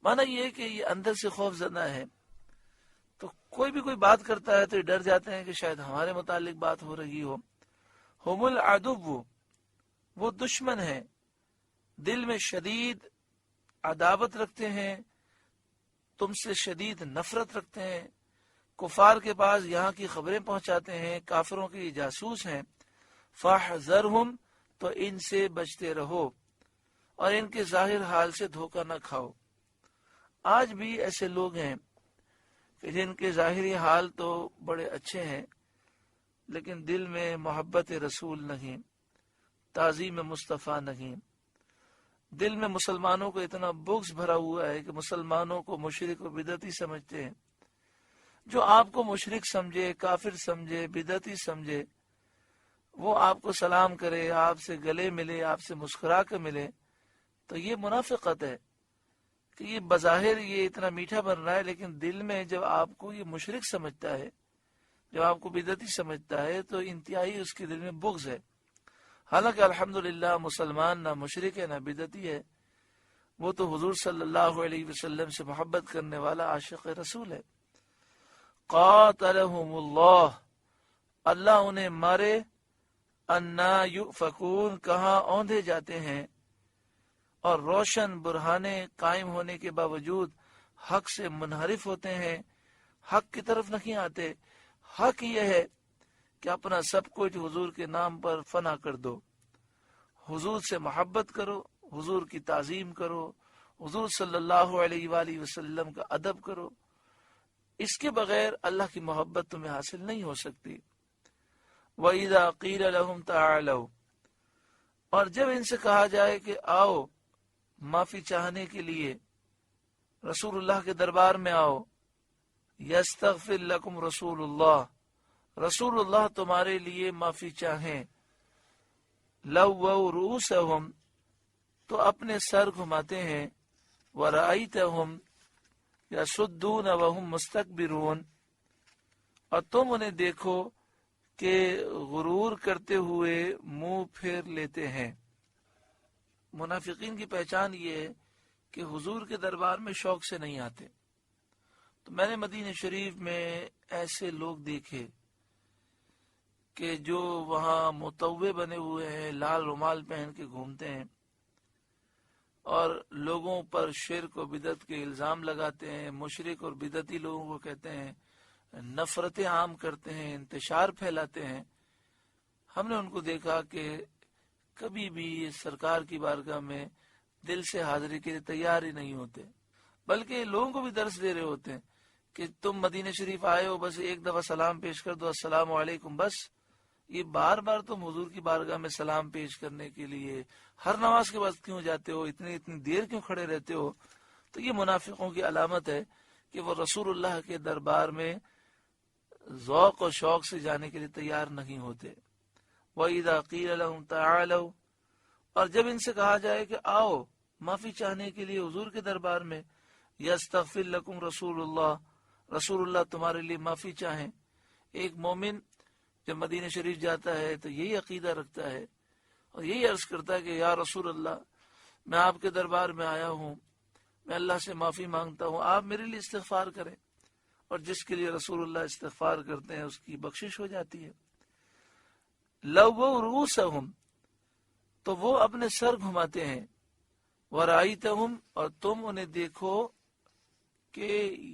مانا یہ ہے کہ یہ اندر سے خوف زدہ ہے، تو کوئی بھی کوئی بات کرتا ہے تو یہ ڈر جاتے ہیں کہ شاید ہمارے متعلق بات ہو رہی ہو۔ ہم العدو، وہ دشمن ہیں، دل میں شدید عداوت رکھتے ہیں، تم سے شدید نفرت رکھتے ہیں، کفار کے پاس یہاں کی خبریں پہنچاتے ہیں، کافروں کے جاسوس ہیں۔ فاحذرہم، تو ان سے بچتے رہو اور ان کے ظاہر حال سے دھوکہ نہ کھاؤ۔ آج بھی ایسے لوگ ہیں کہ جن کے ظاہری حال تو بڑے اچھے ہیں لیکن دل میں محبت رسول نہیں، تعظیم مصطفیٰ نہیں، دل میں مسلمانوں کو اتنا بغض بھرا ہوا ہے کہ مسلمانوں کو مشرک و بدعتی سمجھتے ہیں۔ جو آپ کو مشرک سمجھے، کافر سمجھے، بدعتی سمجھے، وہ آپ کو سلام کرے، آپ سے گلے ملے، آپ سے مسکرا کے ملے، تو یہ منافقت ہے کہ یہ بظاہر یہ اتنا میٹھا بن رہا ہے لیکن دل میں جب آپ کو یہ مشرک سمجھتا ہے، جب آپ کو بدعتی سمجھتا ہے، تو انتہائی اس کے دل میں بغض ہے۔ حالانکہ الحمدللہ مسلمان نہ مشرک ہے نہ بدعتی ہے، وہ تو حضور صلی اللہ علیہ وسلم سے محبت کرنے والا عاشق رسول ہے۔ قاتلہم اللہ، اللہ انہیں مارے، انا یؤفکون، کہاں اوندھے جاتے ہیں، اور روشن برہانے قائم ہونے کے باوجود حق سے منحرف ہوتے ہیں، حق کی طرف نہیں آتے۔ حق یہ ہے کہ اپنا سب کچھ حضور کے نام پر فنا کر دو، حضور سے محبت کرو، حضور کی تعظیم کرو، حضور صلی اللہ علیہ وآلہ وسلم کا ادب کرو، اس کے بغیر اللہ کی محبت تمہیں حاصل نہیں ہو سکتی۔ وَإِذَا قِيلَ لَهُمْ تَعَالَوْا، اور جب ان سے کہا جائے کہ آؤ معافی چاہنے کے لیے رسول اللہ کے دربار میں آؤ، یستغفر لکم رسول اللہ، رسول اللہ تمہارے لیے معافی چاہیں، لووا رؤوسہم، تو اپنے سر گھماتے ہیں، ورأیتہم یصدون وہم مستکبرون، اور تم انہیں دیکھو کہ غرور کرتے ہوئے منہ پھیر لیتے ہیں۔ منافقین کی پہچان یہ ہے کہ حضور کے دربار میں شوق سے نہیں آتے۔ تو میں نے مدینہ شریف میں ایسے لوگ دیکھے کہ جو وہاں متوع بنے ہوئے ہیں، لال رومال پہن کے گھومتے ہیں اور لوگوں پر شرک و بدعت کے الزام لگاتے ہیں، مشرک اور بدعتی لوگوں کو کہتے ہیں، نفرتیں عام کرتے ہیں، انتشار پھیلاتے ہیں۔ ہم نے ان کو دیکھا کہ کبھی بھی سرکار کی بارگاہ میں دل سے حاضری کے لیے تیار ہی نہیں ہوتے، بلکہ لوگوں کو بھی درس دے رہے ہوتے ہیں کہ تم مدینہ شریف آئے ہو، بس ایک دفعہ سلام پیش کر دو، السلام علیکم، بس۔ یہ بار بار تم حضور کی بارگاہ میں سلام پیش کرنے کے لیے ہر نماز کے بعد کیوں جاتے ہو، اتنی دیر کیوں کھڑے رہتے ہو؟ تو یہ منافقوں کی علامت ہے کہ وہ رسول اللہ کے دربار میں ذوق و شوق سے جانے کے لیے تیار نہیں ہوتے۔ وَإِذَا قِيلَ لَهُمْ تَعَالَوْا، اور جب ان سے کہا جائے کہ آؤ معافی چاہنے کے لیے حضور کے دربار میں، یستغفر لکم رسول اللہ، رسول اللہ تمہارے لیے معافی چاہیں۔ ایک مومن جب مدینہ شریف جاتا ہے تو یہی عقیدہ رکھتا ہے اور یہی عرض کرتا ہے کہ یا رسول اللہ، میں آپ کے دربار میں آیا ہوں، میں اللہ سے معافی مانگتا ہوں، آپ میرے لیے استغفار کریں، اور جس کے لیے رسول اللہ استغفار کرتے ہیں اس کی بخشش ہو جاتی ہے۔ لووا رؤوسہم، تو وہ اپنے سر گھماتے ہیں، ورأیتہم، اور تم انہیں دیکھو کہ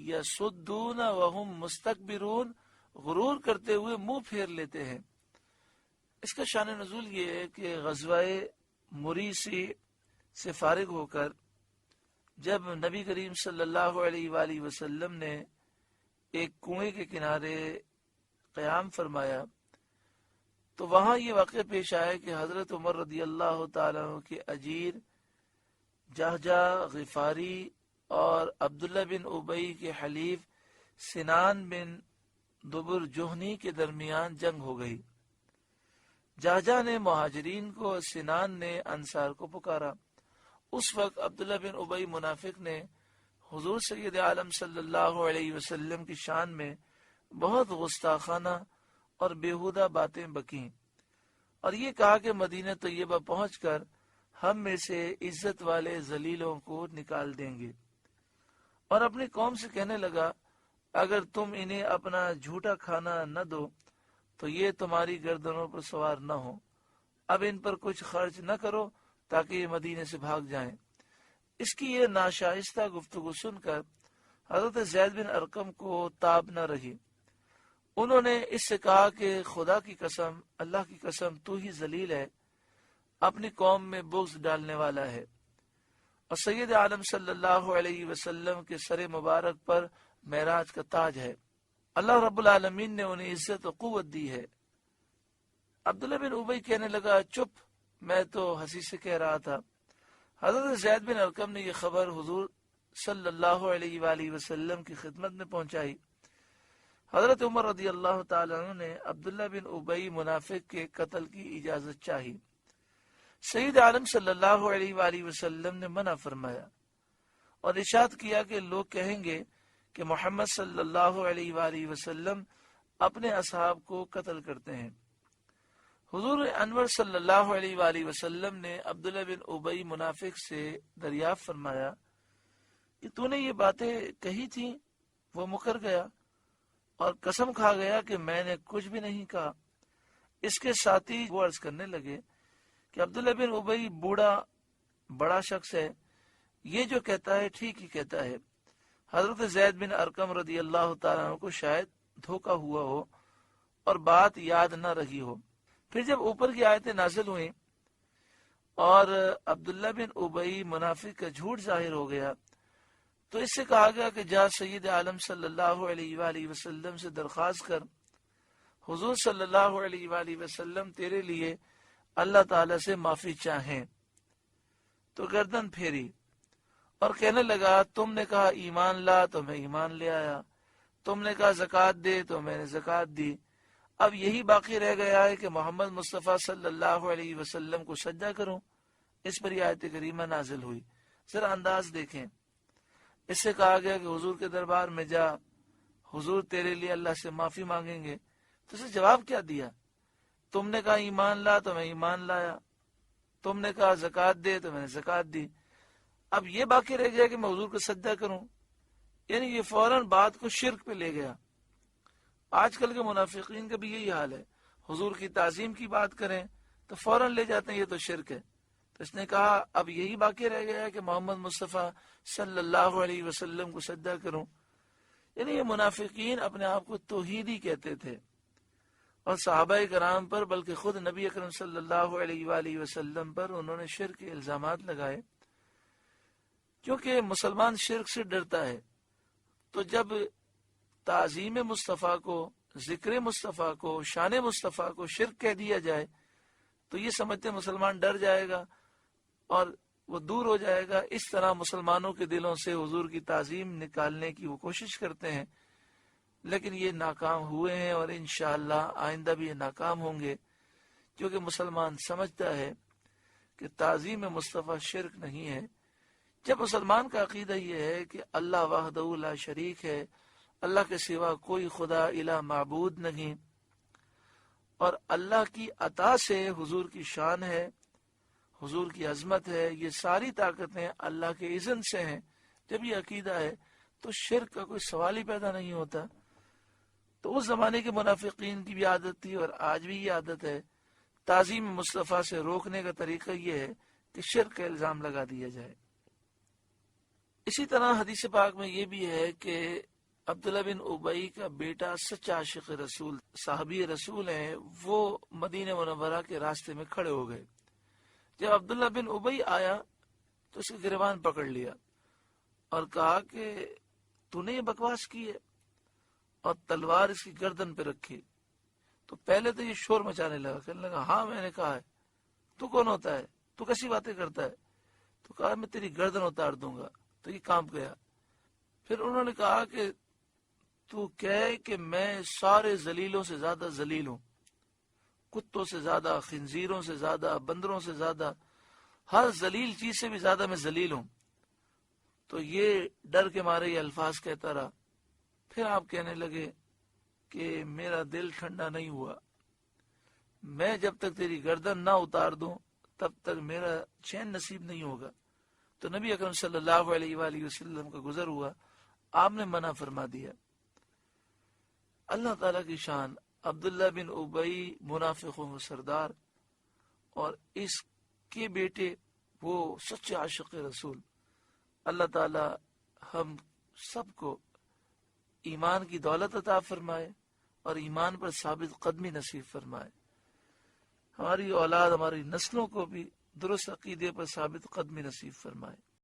یصدون وہم مستکبرون، غرور کرتے ہوئے منہ پھیر لیتے ہیں۔ اس کا شان نزول یہ ہے کہ غزوہ مریسی سے فارغ ہو کر جب نبی کریم صلی اللہ علیہ وآلہ وسلم نے ایک کنویں کے کنارے قیام فرمایا تو وہاں یہ واقعہ پیش آیا کہ حضرت عمر رضی اللہ تعالیٰ عنہ کے اجیر جہجہ غفاری اور عبداللہ بن ابی کے حلیف سنان بن دبر جوہنی کے درمیان جنگ ہو گئی۔ جہجہ نے مہاجرین کو، سنان نے انصار کو پکارا۔ اس وقت عبداللہ بن ابی منافق نے حضور سید عالم صلی اللہ علیہ وسلم کی شان میں بہت گستاخانہ اور بیہودہ باتیں بکیں اور یہ کہا کہ مدینہ طیبہ پہنچ کر ہم میں سے عزت والے ذلیلوں کو نکال دیں گے۔ اور اپنی قوم سے کہنے لگا اگر تم انہیں اپنا جھوٹا کھانا نہ دو تو یہ تمہاری گردنوں پر سوار نہ ہو، اب ان پر کچھ خرچ نہ کرو تاکہ یہ مدینے سے بھاگ جائیں۔ اس کی یہ ناشائستہ گفتگو سن کر حضرت زید بن ارقم کو تاب نہ رہی۔ انہوں نے اس سے کہا کہ خدا کی قسم، اللہ کی قسم، تو ہی ذلیل ہے، اپنی قوم میں بغض ڈالنے والا ہے، اور سید عالم صلی اللہ علیہ وسلم کے سر مبارک پر معراج کا تاج ہے، اللہ رب العالمین نے انہیں عزت و قوت دی ہے۔ عبداللہ بن ابی کہنے لگا چپ، میں تو ہنسی سے کہہ رہا تھا۔ حضرت زید بن ارقم نے یہ خبر حضور صلی اللہ علیہ وآلہ وسلم کی خدمت میں پہنچائی۔ حضرت عمر رضی اللہ تعالیٰ عنہ نے عبداللہ بن ابی منافق کے قتل کی اجازت چاہی۔ سید عالم صلی اللہ علیہ وآلہ وسلم نے منع فرمایا اور ارشاد کیا کہ لوگ کہیں گے کہ محمد صلی اللہ علیہ وآلہ وسلم اپنے اصحاب کو قتل کرتے ہیں۔ حضور انور صلی اللہ علیہ وآلہ وسلم نے عبداللہ بن ابی منافق سے دریافت فرمایا کہ تو نے یہ باتیں کہی تھیں؟ وہ مکر گیا اور قسم کھا گیا کہ میں نے کچھ بھی نہیں کہا۔ اس کے ساتھی وہ عرض کرنے لگے کہ عبداللہ بن ابی بڑا شخص ہے، یہ جو کہتا ہے ٹھیک ہی کہتا ہے۔ حضرت زید بن ارقم رضی اللہ تعالیٰ عنہ کو شاید دھوکہ ہوا ہو اور بات یاد نہ رہی ہو۔ پھر جب اوپر کی آیتیں نازل ہوئیں اور عبداللہ بن ابی منافق کا جھوٹ ظاہر ہو گیا تو اس سے کہا گیا کہ جا سید عالم صلی اللہ علیہ وآلہ وسلم سے درخواست کر، حضور صلی اللہ علیہ وآلہ وسلم تیرے لیے اللہ تعالیٰ سے معافی چاہیں۔ تو گردن پھیری اور کہنے لگا تم نے کہا ایمان لا تو میں ایمان لے آیا، تم نے کہا زکوٰۃ دے تو میں نے زکوٰۃ دی، اب یہی باقی رہ گیا ہے کہ محمد مصطفیٰ صلی اللہ علیہ وسلم کو سجدہ کروں۔ اس پر یہ آیت کریمہ نازل ہوئی۔ ذرا انداز دیکھیں، اس سے کہا گیا کہ حضور کے دربار میں جا، حضور تیرے لیے اللہ سے معافی مانگیں گے، تو اسے جواب کیا دیا؟ تم نے کہا ایمان لا تو میں ایمان لایا، تم نے کہا زکوٰۃ دے تو میں نے زکوٰۃ دی، اب یہ باقی رہ گیا کہ میں حضور کو سجدہ کروں۔ یعنی یہ فوراً بات کو شرک پہ لے گیا۔ آج کل کے منافقین کا بھی یہی حال ہے، حضور کی تعظیم کی بات کریں تو فوراً لے جاتے ہیں یہ تو شرک ہے۔ تو اس نے کہا اب یہی باقی رہ گیا ہے کہ محمد مصطفیٰ صلی اللہ علیہ وسلم کو سجدہ کروں۔ یعنی یہ منافقین اپنے آپ کو توحیدی کہتے تھے، اور صحابہ کرام پر بلکہ خود نبی اکرم صلی اللہ علیہ وآلہ وسلم پر انہوں نے شرک کے الزامات لگائے۔ کیونکہ مسلمان شرک سے ڈرتا ہے، تو جب تعظیم مصطفیٰ کو، ذکر مصطفیٰ کو، شان مصطفیٰ کو شرک کہہ دیا جائے تو یہ سمجھتے مسلمان ڈر جائے گا اور وہ دور ہو جائے گا۔ اس طرح مسلمانوں کے دلوں سے حضور کی تعظیم نکالنے کی وہ کوشش کرتے ہیں، لیکن یہ ناکام ہوئے ہیں اور انشاءاللہ آئندہ بھی یہ ناکام ہوں گے، کیونکہ مسلمان سمجھتا ہے کہ تعظیم مصطفیٰ شرک نہیں ہے۔ جب مسلمان کا عقیدہ یہ ہے کہ اللہ وحدہ لا شریک ہے، اللہ کے سوا کوئی خدا الہ معبود نہیں، اور اللہ کی عطا سے حضور کی شان ہے، حضور کی عظمت ہے، یہ ساری طاقتیں اللہ کے اذن سے ہیں، جب یہ عقیدہ ہے تو شرک کا کوئی سوال ہی پیدا نہیں ہوتا۔ تو اس زمانے کے منافقین کی بھی عادت تھی اور آج بھی یہ عادت ہے، تعظیم مصطفیٰ سے روکنے کا طریقہ یہ ہے کہ شرک کا الزام لگا دیا جائے۔ اسی طرح حدیث پاک میں یہ بھی ہے کہ عبداللہ بن ابی کا بیٹا سچا عاشق رسول، صحابی رسول ہیں، وہ مدینہ منورہ کے راستے میں کھڑے ہو گئے۔ جب عبداللہ بن ابی آیا تو اس کے گریبان پکڑ لیا اور کہا کہ تو نے یہ بکواس کی ہے، اور تلوار اس کی گردن پہ رکھی۔ تو پہلے تو یہ شور مچانے لگا، کہنے لگا ہاں میں نے کہا ہے، تو کون ہوتا ہے، تو کیسی باتیں کرتا ہے؟ تو کہا میں تیری گردن اتار دوں گا۔ تو یہ کانپ گیا۔ پھر انہوں نے کہا کہ تو کہے کہ میں سارے ذلیلوں سے زیادہ ذلیل ہوں، کتوں سے زیادہ، خنزیروں سے زیادہ، بندروں سے زیادہ، ہر ذلیل چیز سے بھی زیادہ میں ذلیل ہوں۔ تو یہ ڈر کے مارے یہ الفاظ کہتا رہا۔ پھر آپ کہنے لگے کہ میرا دل ٹھنڈا نہیں ہوا، میں جب تک تیری گردن نہ اتار دوں تب تک میرا چین نصیب نہیں ہوگا۔ تو نبی اکرم صلی اللہ علیہ وآلہ وسلم کا گزر ہوا آپ نے منع فرما دیا۔ اللہ تعالیٰ کی شان، عبداللہ بن ابی منافقوں کا سردار اور اس کے بیٹے وہ سچے عاشق رسول۔ اللہ تعالیٰ ہم سب کو ایمان کی دولت عطا فرمائے اور ایمان پر ثابت قدمی نصیب فرمائے، ہماری اولاد، ہماری نسلوں کو بھی درست عقیدے پر ثابت قدمی نصیب فرمائے۔